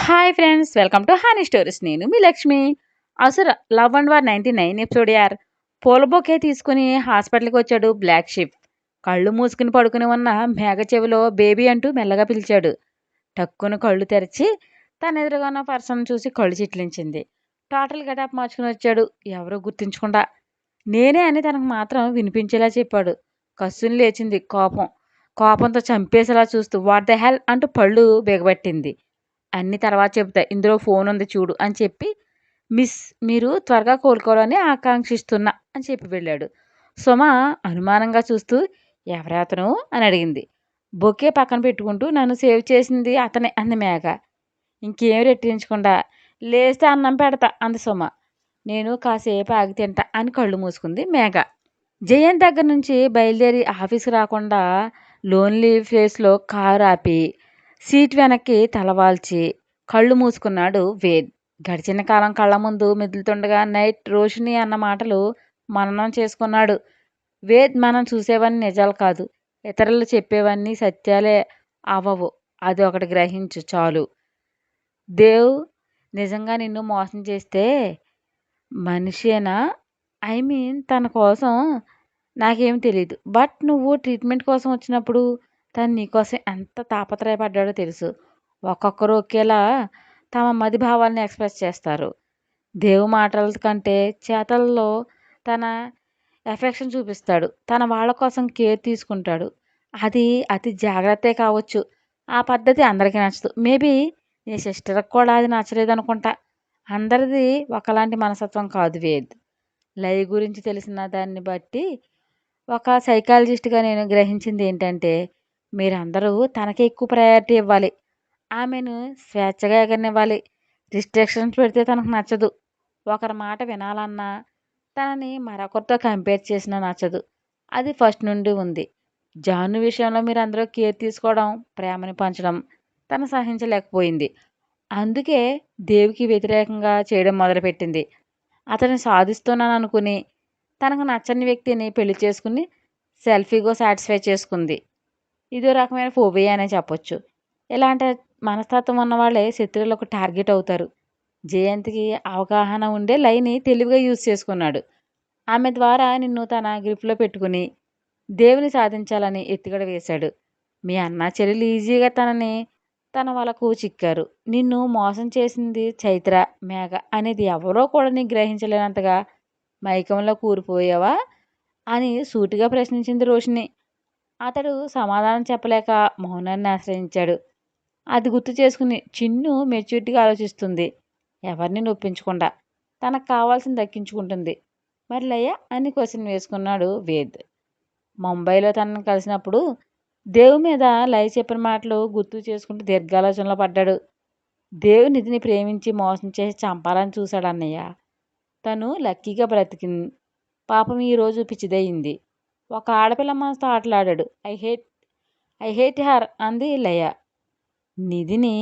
Hi friends, welcome to honey stories. నేను మీ లక్ష్మి. అసలు love and war 99 episode యార్. పూల బొకే తీసుకుని హాస్పిటల్కి వచ్చాడు బ్లాక్ షిప్. కళ్ళు మూసుకుని పడుకుని ఉన్న మేఘ చెవిలో బేబీ అంటూ మెల్లగా పిలిచాడు. టక్కున కళ్ళు తెరిచి తన ఎదురుగా ఉన్న పర్సన్ చూసి కళ్ళు చిట్లించింది. టోటల్ గెటప్ మార్చుకుని వచ్చాడు, ఎవరో గుర్తించకుండా. నేనే అని తనకు మాత్రం వినిపించేలా చెప్పాడు. కస్సుని లేచింది కోపం. కోపంతో చంపేసేలా చూస్తూ వాట్ ద హెల్ అంటూ పళ్ళు బిగబట్టింది. అన్ని తర్వాత చెప్తా, ఇందులో ఫోన్ ఉంది చూడు అని చెప్పి, మిస్ మీరు త్వరగా కోలుకోవాలని ఆకాంక్షిస్తున్నా అని చెప్పి వెళ్ళాడు. సుమ అనుమానంగా చూస్తూ ఎవరే అతను అని అడిగింది. బొకే పక్కన పెట్టుకుంటూ నన్ను సేవ్ చేసింది అతనే అంది మేఘ. ఇంకేం రెట్టించకుండా లేస్తే అన్నం పెడతా అంది సుమ. నేను కాసేపు ఆగి తింటా అని కళ్ళు మూసుకుంది మేఘ. జయంత్ దగ్గర నుంచి బయలుదేరి ఆఫీస్కి రాకుండా లోన్లీ ఫేస్లో కారు ఆపి సీట్ వెనక్కి తలవాల్చి కళ్ళు మూసుకున్నాడు వేద్. గడిచిన కాలం కళ్ళ ముందు మెదులుతుండగా నైట్ రోషిని అన్న మాటలు మననం చేసుకున్నాడు. వేద్ మనం చూసేవన్నీ నిజాలు కాదు, ఇతరులు చెప్పేవన్నీ సత్యాలే అవవు. అది ఒకటి గ్రహించు చాలు. దేవ్ నిజంగా నిన్ను మోసం చేస్తే మనిషేనా? ఐ మీన్ తన కోసం నాకేం తెలియదు. బట్ నువ్వు ట్రీట్మెంట్ కోసం వచ్చినప్పుడు తను నీకోసం ఎంత తాపత్రయపడ్డాడో తెలుసు. ఒక్కొక్కరు ఒకేలా తమ మది భావాలను ఎక్స్ప్రెస్ చేస్తారు. దేవు మాటల కంటే చేతల్లో తన ఎఫెక్షన్ చూపిస్తాడు. తన వాళ్ళ కోసం కేర్ తీసుకుంటాడు. అది అతి జాగ్రత్తే కావచ్చు. ఆ పద్ధతి అందరికీ నచ్చదు. మేబీ నీ సిస్టర్కి కూడా అది నచ్చలేదు అనుకుంటా. అందరిది ఒకలాంటి మనస్తత్వం కాదు వేద్. లై గురించి తెలిసిన దాన్ని బట్టి ఒక సైకాలజిస్ట్గా నేను గ్రహించింది ఏంటంటే, మీరందరూ తనకే ఎక్కువ ప్రయారిటీ ఇవ్వాలి. ఆమెను స్వేచ్ఛగా ఎగరనివ్వాలి. రిస్ట్రిక్షన్స్ పెడితే తనకు నచ్చదు. ఒకరి మాట వినాలన్నా, తనని మరొకరితో కంపేర్ చేసినా నచ్చదు. అది ఫస్ట్ నుండి ఉంది. జాను విషయంలో మీరందరూ కేర్ తీసుకోవడం, ప్రేమని పంచడం తను సహించలేకపోయింది. అందుకే దేవికి వ్యతిరేకంగా చేయడం మొదలుపెట్టింది. అతన్ని సాధిస్తున్నాను అనుకుని తనకు నచ్చని వ్యక్తిని పెళ్లి చేసుకుని సెల్ఫీగో సాటిస్ఫై చేసుకుంది. ఇదో రకమైన ఫోబియా అనే చెప్పొచ్చు. ఇలాంటి మనస్తత్వం ఉన్నవాళ్ళే శత్రువులకు టార్గెట్ అవుతారు. జయంత్కి అవగాహన ఉండే లైని తెలివిగా యూజ్ చేసుకున్నాడు. ఆమె ద్వారా నిన్ను తన గ్రిప్లో పెట్టుకుని దేవుని సాధించాలని ఎత్తుగడ వేశాడు. మీ అన్న చెల్లెలు ఈజీగా తన వలకు చిక్కారు. నిన్ను మోసం చేసింది చైత్ర, మేఘ అనేది ఎవరో కూడా నీకు గ్రహించలేనంతగా మైకంలో కూరిపోయావా అని సూటిగా ప్రశ్నించింది రోషిని. అతడు సమాధానం చెప్పలేక మౌనాన్ని ఆశ్రయించాడు. అది గుర్తు చేసుకుని చిన్ను మెచ్యూరిటీగా ఆలోచిస్తుంది. ఎవరిని నొప్పించకుండా తనకు కావాల్సింది దక్కించుకుంటుంది. మరి లయ అని క్వశ్చన్ వేసుకున్నాడు వేద్. ముంబైలో తనను కలిసినప్పుడు దేవు మీద లయ చెప్పిన మాటలు గుర్తు చేసుకుంటూ దీర్ఘాలోచనలో పడ్డాడు. దేవు నిధిని ప్రేమించి మోసం చేసి చంపాలని చూశాడు అన్నయ్య. తను లక్కీగా బ్రతికింది. పాపం ఈరోజు పిచ్చిదయ్యింది. ఒక ఆడపిల్ల మనసుతో ఆటలాడాడు. ఐ హేట్ హర్ అంది లయ. నిధిని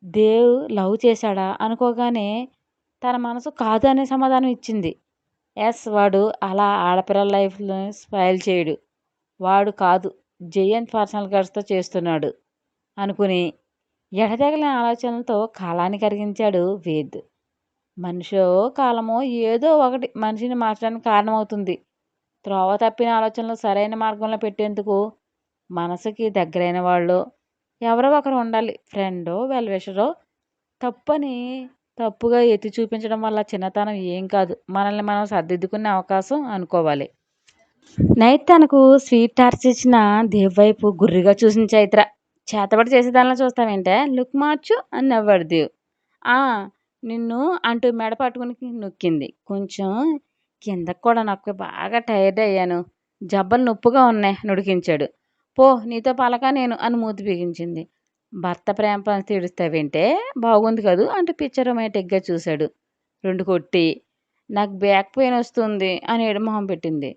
దేవ్ లవ్ చేశాడా అనుకోగానే తన మనసు కాదు అనే సమాధానం ఇచ్చింది. ఎస్, వాడు అలా ఆడపిల్లల లైఫ్ని స్పాయిల్ చేయడు. వాడు కాదు, జయంత్ పర్సనల్ గర్ల్స్తో చేస్తున్నాడు అనుకుని ఎడతెగలని ఆలోచనలతో కాలాన్ని కరిగించాడు వేద్. మనిషో కాలమో ఏదో ఒకటి మనిషిని మార్చడానికి కారణమవుతుంది. త్రోవ తప్పిన ఆలోచనలు సరైన మార్గంలో పెట్టేందుకు మనసుకి దగ్గరైన వాళ్ళు ఎవరో ఒకరు ఉండాలి. ఫ్రెండో వెల్విషరో. తప్పుగా ఎత్తి చూపించడం వల్ల చిన్నతనం ఏం కాదు, మనల్ని మనం సర్దిద్దుకునే అవకాశం అనుకోవాలి. నైట్ తనకు స్వీట్ టార్చ్ ఇచ్చిన దేవ్ వైపు గుర్రిగా చూసిన చైత్ర. చేతబడి చేసేదానిలో చూస్తావేంటే, లుక్ మార్చు అని నవ్వాడు దేవ్. ఆ నిన్ను అంటూ మెడ పట్టుకుని నొక్కింది. కొంచెం కిందకు కూడా నొక్కి బాగా టైర్డ్ అయ్యాను, జబ్బలు నొప్పుగా ఉన్నాయి నుడికించాడు. పో నీతో పలక నేను అని మూతి బిగించింది. భర్త ప్రేమ పంచి తీడుస్తావేంటే, బాగుంది కదూ అంటూ పిక్చర్ రొమాంటిక్గా చూశాడు. రెండు కొట్టి నాకు బ్యాక్ పెయిన్ వస్తుంది అని ఎడమొహం పెట్టింది.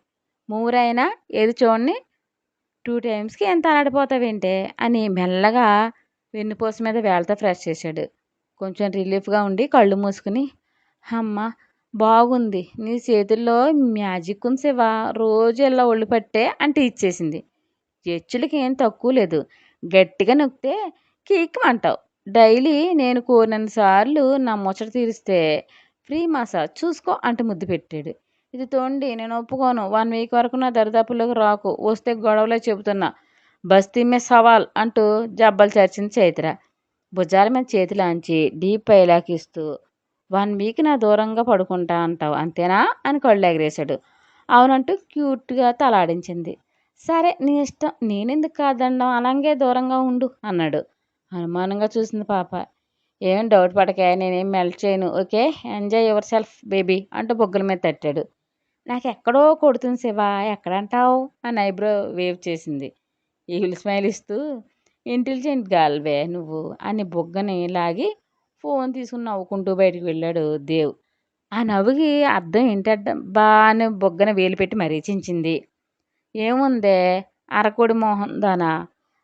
మూరైనా ఏది చూడండి 2 టైమ్స్కి ఎంత అలాడిపోతావేంటే అని మెల్లగా వెన్నుపూస మీద వేళ్ళతో ఫ్రెష్ చేశాడు. కొంచెం రిలీఫ్గా ఉండి కళ్ళు మూసుకుని అమ్మ బాగుంది, నీ చేతుల్లో మ్యాజిక్ ఉంది శివ, రోజు ఇలా ఒళ్ళు పట్టే అంటే ఇచ్చేసింది. ఎచ్చులకి ఏం తక్కువ లేదు, గట్టిగా నొక్కితే కీక్మంటావు. డైలీ నేను కోరినన్ని సార్లు నా ముచ్చట తీరిస్తే ఫ్రీ మసాజ్ చూసుకో అంటూ ముద్దు పెట్టాడు. ఇది తోండి నేను ఒప్పుకోను. 1 వీక్ వరకు నా దరిదాపుల్లోకి రాకు. వస్తే గొడవలే చెబుతున్నా. బస్తీ మే సవాల్ అంటూ జబ్బలు చరిచింది చైత్ర. భుజాల మీద చేతులాంచి డీప్ పైలాకి ఇస్తూ 1 వీక్ నా దూరంగా పడుకుంటా అంటావు అంతేనా అని కళ్ళు ఎగరేశాడు. అవునంటూ క్యూట్గా తలాడించింది. సరే నీ ఇష్టం. నేనెందుకు కాదనడం. అలాగే దూరంగా ఉండు అన్నాడు. అనుమానంగా చూసింది పాప. ఏం డౌట్ పడకే. నేనేం మెల్ట్ చేయను. Okay. Enjoy your self baby అంటూ బొగ్గల మీద తట్టాడు. నాకెక్కడో కొడుతుంది శివ. ఎక్కడంటావు అని ఐబ్రో వేవ్ చేసింది. ఈవిల్ స్మైల్ ఇస్తూ ఇంటెలిజెంట్ గర్ల్వే నువ్వు అని బొగ్గని లాగి ఫోన్ తీసుకుని నవ్వుకుంటూ బయటికి వెళ్ళాడు దేవ్. ఆ నవ్వుకి అర్థం ఏంటబ్బా అని బొగ్గన వేలు పెట్టి మరీ చించింది. ఏముందే అరకోడి మోహన్ దానా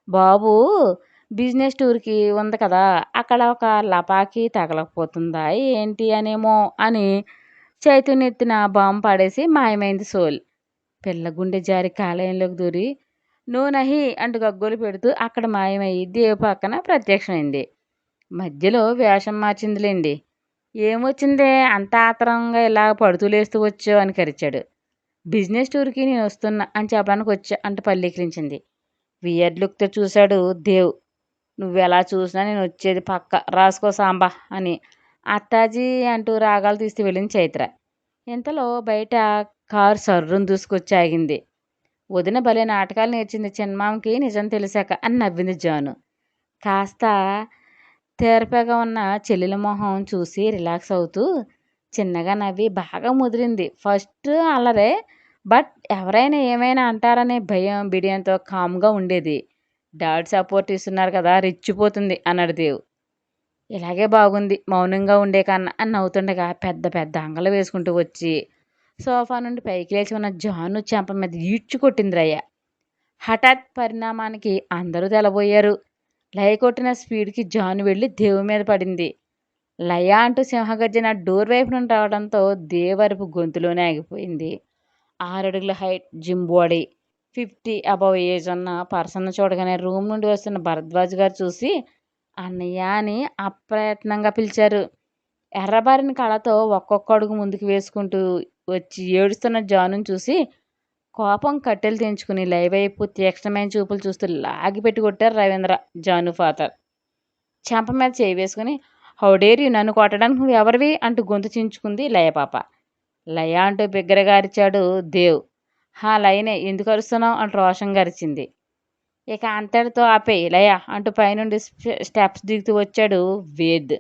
బాబు బిజినెస్ టూర్కి ఉంది కదా, అక్కడ ఒక లపాకి తగలకపోతుందా ఏంటి అనేమో అని చైతన్యెత్తిన బాంబు పడేసి మాయమైంది సోల్. పిల్ల గుండె జారి కాలేయంలోకి దూరి నో నహి అంటూ గగ్గోలు పెడుతూ అక్కడ మాయమయ్యి దేవు పక్కన ప్రత్యక్షమైంది. మధ్యలో వేషం మార్చిందిలేండి. ఏమొచ్చిందే అంత ఆతరంగా ఇలా పడుతూ లేస్తూ వచ్చావు అని కరిచాడు. బిజినెస్ టూర్కి నేను వస్తున్నా అని చెప్పడానికి వచ్చా అంటూ పల్లీకిలించింది. వియర్డ్ లుక్తో చూశాడు దేవ్. నువ్వెలా చూసినా నేను వచ్చేది పక్క రాసుకో సాంబా అని అత్తాజీ అంటూ రాగాలు తీస్తూ వెళ్ళింది చైత్ర. ఇంతలో బయట కారు సర్రును దూసుకొచ్చి ఆగింది. వదిన భలే నాటకాలు నేర్చింది చిన్నమామకి నిజం తెలిసాక అని నవ్వింది జాను. కాస్త తేరపగా ఉన్న చెల్లెల మొహం చూసి రిలాక్స్ అవుతూ చిన్నగా నవ్వి బాగా ముదిరింది. ఫస్ట్ అల్లరే, బట్ ఎవరైనా ఏమైనా అంటారనే భయం బిడియంతో కామ్గా ఉండేది. డాడ్ సపోర్ట్ ఇస్తున్నారు కదా రెచ్చిపోతుంది అన్నాడు దేవ్. ఇలాగే బాగుంది మౌనంగా ఉండే కన్నా అని నవ్వుతుండగా పెద్ద పెద్ద అంగలు వేసుకుంటూ వచ్చి సోఫా నుండి పైకి లేచి ఉన్న జాను చెంప మీద ఈడ్చు కొట్టింది రయ్య. హఠాత్ పరిణామానికి అందరూ తెలబోయారు. లయ కొట్టిన స్పీడ్కి జాను వెళ్ళి దేవు మీద పడింది. లయ అంటూ సింహగర్జన డోర్ వైపు నుండి రావడంతో దేవరపు గొంతులోనే ఆగిపోయింది. 6 అడుగుల height, gym body, 50 above age ఉన్న పర్సన్ చూడగానే రూమ్ నుండి వస్తున్న భరద్వాజ్ గారు చూసి అన్నయ్య అని అప్రయత్నంగా పిలిచారు. ఎర్రబారిన కళతో ఒక్కొక్క అడుగు ముందుకు వేసుకుంటూ వచ్చి ఏడుస్తున్న జానుని చూసి కోపం కట్టెలు తెంచుకుని లయవైపు తీక్షణమైన చూపులు చూస్తూ లాగిపెట్టి కొట్టారు రవీంద్ర జాను ఫాదర్. చెంప మీద చేయి వేసుకుని హౌడేర్ యు నన్ను కొట్టడానికి నువ్వు ఎవరివి అంటూ గొంతు చించుకుంది లయపాప. లయ అంటూ బిగ్గరగా అరిచాడు దేవ్. హా లయనే ఎందుకు అరుస్తున్నావు అంటూ రోషంగా అరిచింది. ఇక అంతటితో ఆపేయి లయ అంటూ పైనుండి స్టెప్స్ దిగుతూ వచ్చాడు వేద్.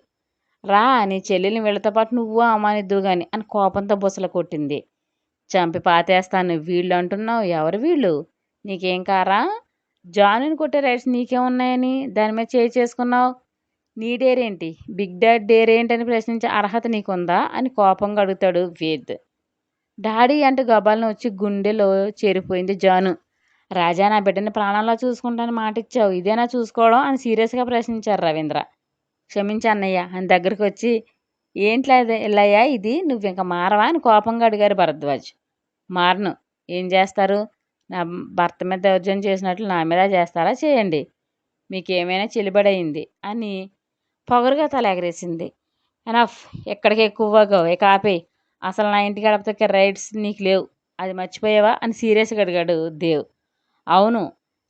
రా నీ చెల్లెల్ని వీళ్ళతో పాటు నువ్వు అమానిద్దువు గాని అని కోపంతో బుసలు కొట్టింది. చంపి పాతేస్తాను. వీళ్ళు అంటున్నావు ఎవరు వీళ్ళు? నీకేం కారా? జానుని కొట్టే రైట్స్ నీకేమున్నాయని దాని మీద చేయి చేసుకున్నావు? నీ డేరేంటి? బిగ్ డాడ్ డేరేంటని ప్రశ్నించే అర్హత నీకుందా అని కోపంగా అడుగుతాడు వేద్. డాడీ అంటూ గబాలను వచ్చి గుండెలో చేరిపోయింది జాను. రాజా నా బిడ్డని ప్రాణంలా చూసుకుంటానని మాటిచ్చావు, ఇదేనా చూసుకోవడం అని సీరియస్గా ప్రశ్నించారు రవీంద్ర. క్షమించి అన్నయ్య అని దగ్గరకు వచ్చి ఏంట్లయ్యా ఇది నువ్వింక మారవా అని కోపంగా అడిగారు భరద్వాజ్. మారను. ఏం చేస్తారు? నా భర్త మీద దౌర్జన్యం చేసినట్లు నా మీద చేస్తారా? చేయండి. మీకేమైనా చెలిబడయింది అని పొగరుగా తల ఎగరేసింది. ఎనఫ్. ఎక్కడికి ఎక్కువగా ఇక ఆపేయి. అసలు నా ఇంటి గడప తొక్కే రైట్స్ నీకు లేవు. అది మర్చిపోయావా అని సీరియస్గా అడిగాడు దేవ్. అవును.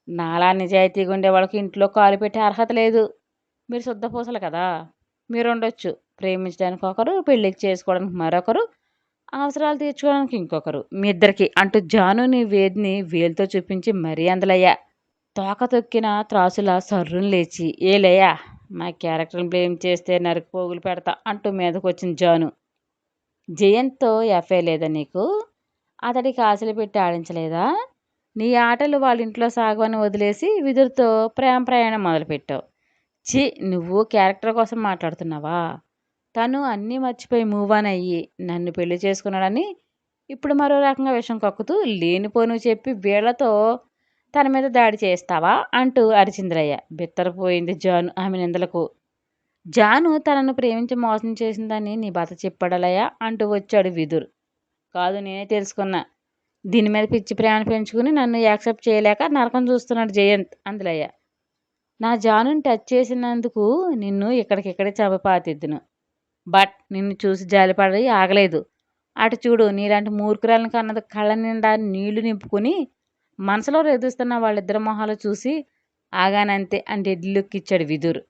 నాలా నిజాయితీగా ఉండే వాళ్ళకి ఇంట్లో కాలు పెట్టే అర్హత లేదు. మీరు శుద్ధపూసలు కదా. మీరు ఉండొచ్చు. ప్రేమించడానికి ఒకరు, పెళ్ళికి చేసుకోవడానికి మరొకరు, అవసరాలు తీర్చుకోవడానికి ఇంకొకరు. మీ ఇద్దరికి అంటూ జానుని వేదిని వేలుతో చూపించి మరీ అందలయ్యా. తోక తొక్కిన త్రాసులా సర్రును లేచి ఏ లయ్యా మా క్యారెక్టర్ని బ్లేమ్ చేస్తే నరికి పోగులు పెడతా అంటూ మీదకు వచ్చింది జాను. జయంత్తో ఎఫ్ఐ లేదా నీకు? అతడికి ఆశలు పెట్టి ఆడించలేదా? నీ ఆటలు వాళ్ళ ఇంట్లో సాగవని వదిలేసి విదురుతో ప్రేమ ప్రయాణం మొదలుపెట్టావు. ఛీ, నువ్వు క్యారెక్టర్ కోసం మాట్లాడుతున్నావా? తను అన్నీ మర్చిపోయి మూవ్ ఆన్ అయ్యి నన్ను పెళ్లి చేసుకున్నాడని ఇప్పుడు మరో రకంగా విషం కక్కుతూ లేనిపోను చెప్పి వీళ్లతో తన మీద దాడి చేస్తావా అంటూ అరిచింద్రయ్య. బిత్తరపోయింది జాను ఆమె నిందలకు. జాను తనను ప్రేమించి మోసం చేసిందని నీ భర్త చెప్పాడలయ్య అంటూ వచ్చాడు విదుర్. కాదు, నేనే తెలుసుకున్నా. దీని మీద పిచ్చి ప్రేమను పెంచుకుని నన్ను యాక్సెప్ట్ చేయలేక నరకం చూస్తున్నాడు జయంత్ అందులయ్య. నా జానుని టచ్ చేసినందుకు నిన్ను ఇక్కడికిక్కడే చంపపాతిద్దును. బట్ నిన్ను చూసి జాలిపడి ఆగలేదు. అటు చూడు నీలాంటి మూర్ఖురాలను కన్నది కళ్ళ నిండా నీళ్లు నింపుకుని మనసులో రేదుస్తున్న వాళ్ళిద్దరి మొహాలు చూసి ఆగానంతే అని డెడ్ లుక్ ఇచ్చాడు విదుర్.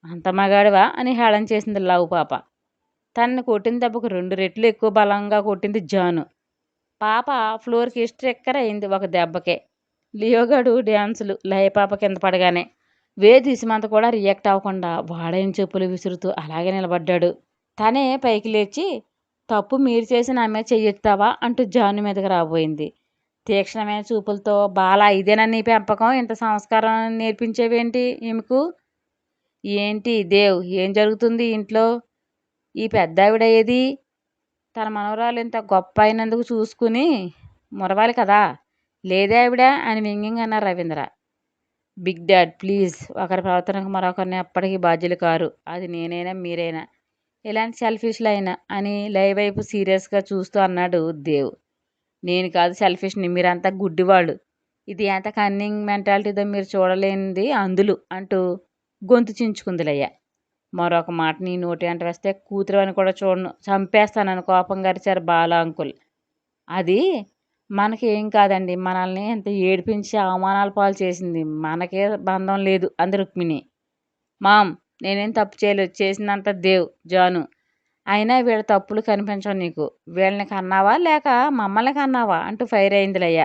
అంత మగాడివా అని హేళన చేసింది లవ్ పాప. తనని కొట్టిన దెబ్బకు 2 రెట్లు ఎక్కువ బలంగా కొట్టింది జాను. పాప ఫ్లోర్కి స్ట్రెక్కర్ అయింది ఒక దెబ్బకే. లియోగాడు డ్యాన్సులు లయ పాప కింద పడగానే వేద్ ఇసుమంత కూడా రియాక్ట్ అవ్వకుండా వాడైన చెప్పులు విసురుతూ అలాగే నిలబడ్డాడు. తనే పైకి లేచి తప్పు మీరు చేసి నా మీద చెయ్యెత్తావా అంటూ జాను మీదకి రాబోయింది. తీక్షణమైన చూపులతో బాలా ఇదేనా నీ పెంపకం, ఇంత సంస్కారం నేర్పించేవేంటి ఈమెకు? ఏంటి దేవ్, ఏం జరుగుతుంది ఇంట్లో? ఈ పెద్దావిడ ఏది? తన మనవరాలు ఇంత గొప్ప అయినందుకు చూసుకుని మురవాలి కదా, లేదే ఆవిడ అని వ్యంగ్యంగా అన్నారు రవీంద్ర. బిగ్ డాడ్ ప్లీజ్, ఒకరి ప్రవర్తనకు మరొకరిని ఎప్పటికీ బాధ్యులు కారు, అది నేనైనా మీరైనా, ఇలాంటి సెల్ఫిష్లు అయినా అని లై వైపు సీరియస్గా చూస్తూ అన్నాడు దేవ్. నేను కాదు సెల్ఫిష్ని, మీరంతా గుడ్డివాళ్ళు. ఇది ఎంత కన్నింగ్ మెంటాలిటీతో మీరు చూడలేనిది అందులు అంటూ గొంతు చించుకుంది లయ్య. మరొక మాట నీ నోటి అంట వేస్తే కూతురు అని కూడా చూడను, చంపేస్తానని కోపంగా అరిచారు బాలా అంకుల్. అది మనకి ఏం కాదండి, మనల్ని ఎంత ఏడిపించి అవమానాల పాలు చేసింది, మనకే బంధం లేదు అంది రుక్మిణి. మామ్, నేనేం తప్పు చేయలేదు, చేసిందంత దేవ్ జాను. అయినా వీళ్ళ తప్పులు కనిపించవు నీకు. వీళ్ళని కన్నావా లేక మమ్మల్ని కన్నావా అంటూ ఫైర్ అయింది లయ.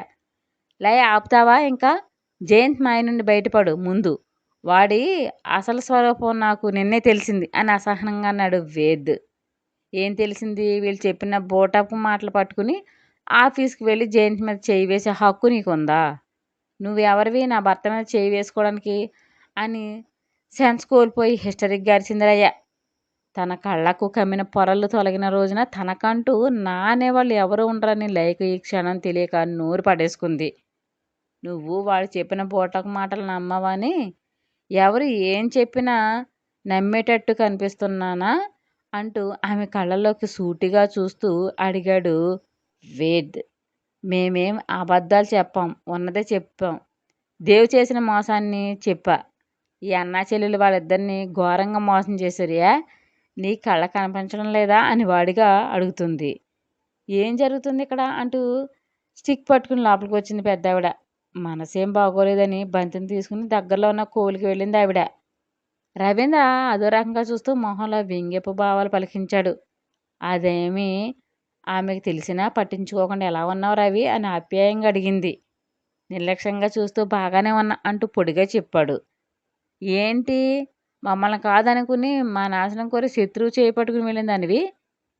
లయ ఆపుతావా ఇంకా? జయంత్ మాయ నుండి బయటపడు ముందు. వాడి అసలు స్వరూపం నాకు నిన్నే తెలిసింది అని అసహనంగా అన్నాడు వేద్. ఏం తెలిసింది? వీళ్ళు చెప్పిన బోటపు మాటలు పట్టుకుని ఆఫీస్కి వెళ్ళి జయంత్ మీద చేయి వేసే హక్కు నీకుందా? నువ్వెవరివి నా భర్త మీద చేయి వేసుకోవడానికి అని సెన్స్ కోల్పోయి హిస్టరిక్గా అరిచిందిరయ్య. తన కళ్ళకు కమ్మిన పొరలు తొలగిన రోజున తనకంటూ నా అనేవాళ్ళు ఎవరు ఉండరని లైక్ ఈ క్షణం తెలియక నోరు పడేసుకుంది. నువ్వు వాడు చెప్పిన బోటకు మాటలు నమ్మవని ఎవరు ఏం చెప్పినా నమ్మేటట్టు కనిపిస్తున్నానా అంటూ ఆమె కళ్ళలోకి సూటిగా చూస్తూ అడిగాడు వేద్. మేమేం అబద్ధాలు చెప్పాం, ఉన్నదే చెప్పాం. దేవు చేసిన మోసాన్ని చెప్పా. ఈ అన్నా చెల్లెలు వాళ్ళిద్దరిని ఘోరంగా మోసం చేశారియా, నీ కళ్ళ కనిపించడం లేదా అని వాడిగా అడుగుతుంది. ఏం జరుగుతుంది ఇక్కడ అంటూ స్టిక్ పట్టుకుని లోపలికి వచ్చింది పెద్దావిడ. మనసేం బాగోలేదని బంతిని తీసుకుని దగ్గరలో ఉన్న కోలికి వెళ్ళింది ఆవిడ. రవీంద్ర అదో రకంగా చూస్తూ మొహంలో వ్యంగ్యపు భావాలు పలికించాడు. అదేమీ ఆమెకు తెలిసినా పట్టించుకోకుండా ఎలా ఉన్నావు రవి అని ఆప్యాయంగా అడిగింది. నిర్లక్ష్యంగా చూస్తూ బాగానే ఉన్నా అంటూ పొడిగా చెప్పాడు. ఏంటి, మమ్మల్ని కాదనుకుని మా నాశనం కోరి శత్రువు చేపట్టుకుని వెళ్ళిందానివి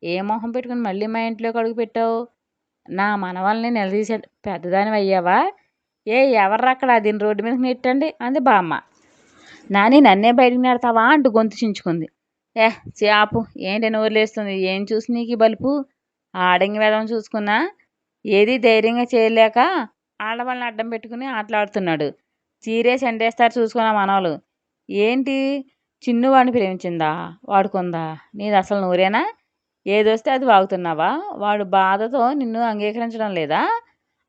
ఏ మొహం పెట్టుకుని మళ్ళీ మా ఇంట్లోకి అడుగు పెట్టావు? నా మనవల్ని నిలదీసే పెద్దదానివి అయ్యావా? ఎవర్రక్కడ, దీన్ని రోడ్డు మీదకి నెట్టండి అంది బామ్మ. నాని నన్నే బయటికి నెడతావా అంటూ గొంతు చించుకుంది. చేపు, ఏంటి నోరులేస్తుంది, ఏం చూసి నీకు బలుపు? ఆడంగి వేదం చూసుకున్నా ఏది ధైర్యంగా చేయలేక ఆడవాళ్ళని అడ్డం పెట్టుకుని ఆటలాడుతున్నాడు. చీరేసి ఎండేస్తారు చూసుకున్నా మనవలు. ఏంటి, చిన్ను వాడిని ప్రేమించిందా, వాడుకుందా? నీది అసలు నూరేనా? ఏదొస్తే అది వాగుతున్నావా? వాడు బాధతో నిన్ను అంగీకరించడం లేదా?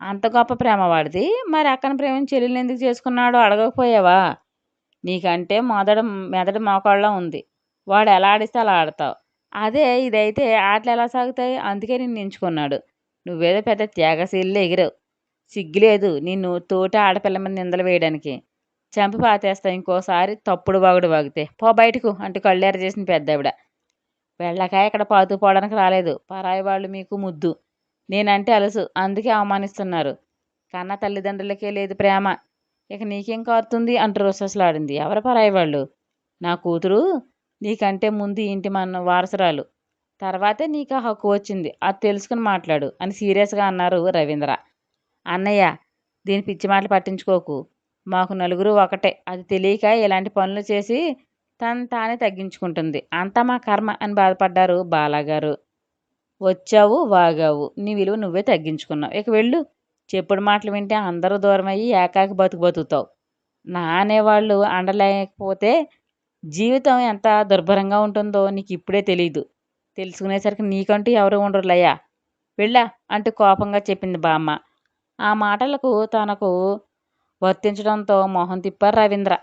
అంత గొప్ప ప్రేమ వాడిది. మరి అక్కని ప్రేమించి చెల్లెల్ని ఎందుకు చేసుకున్నాడో అడగకపోయావా? నీకంటే మెదడు మోకాళ్ళ ఉంది. వాడు ఎలా ఆడిస్తే అలా ఆడతావు. అదే ఇదైతే ఆటలు ఎలా సాగుతాయి? అందుకే నిన్ను ఎంచుకున్నాడు. నువ్వేదో పెద్ద త్యాగశీల్లో ఎగిరావు. సిగ్గులేదు నిన్ను తోటి ఆడపిల్ల మీద నిందలు వేయడానికి. చంపి పాతేస్తా ఇంకోసారి తప్పుడు వాగుడు వాగితే. పో బయటకు అంటూ కళ్ళేర చేసిన పెద్దావిడ. వెళ్ళకాయ ఇక్కడ పాతూ పోవడానికి రాలేదు. పరాయి వాళ్ళు మీకు ముద్దు, నేనంటే అలసు, అందుకే అవమానిస్తున్నారు. కన్న తల్లిదండ్రులకే లేదు ప్రేమ, ఇక నీకేం కారుతుంది అంటూ రొసెసలాడింది. ఎవరు పరాయి వాళ్ళు? నా కూతురు నీకంటే ముందు ఇంటి మన వారసురాలు, తర్వాతే నీకు ఆ హక్కు వచ్చింది, అది తెలుసుకుని మాట్లాడు అని సీరియస్గా అన్నారు రవీంద్ర. అన్నయ్య, దీని పిచ్చి మాటలు పట్టించుకోకు. మాకు నలుగురు ఒకటే, అది తెలియక ఇలాంటి పనులు చేసి తను తానే తగ్గించుకుంటుంది. అంతా మా కర్మ అని బాధపడ్డారు బాలాగారు. వచ్చావు వాగావు, నీ విలువ నువ్వే తగ్గించుకున్నావు, ఇక వెళ్ళు. చెప్పుడు మాటలు వింటే అందరూ దూరం అయ్యి ఏకాకి బతుకుతావు. నా అనేవాళ్ళు అండలేకపోతే జీవితం ఎంత దుర్భరంగా ఉంటుందో నీకు ఇప్పుడే తెలీదు. తెలుసుకునేసరికి నీకంటూ ఎవరు ఉండరు లయ్యా, వెళ్ళా అంటూ కోపంగా చెప్పింది బామ్మ. ఆ మాటలకు తనకు వర్తించడంతో మొహం తిప్పారు రవీంద్ర.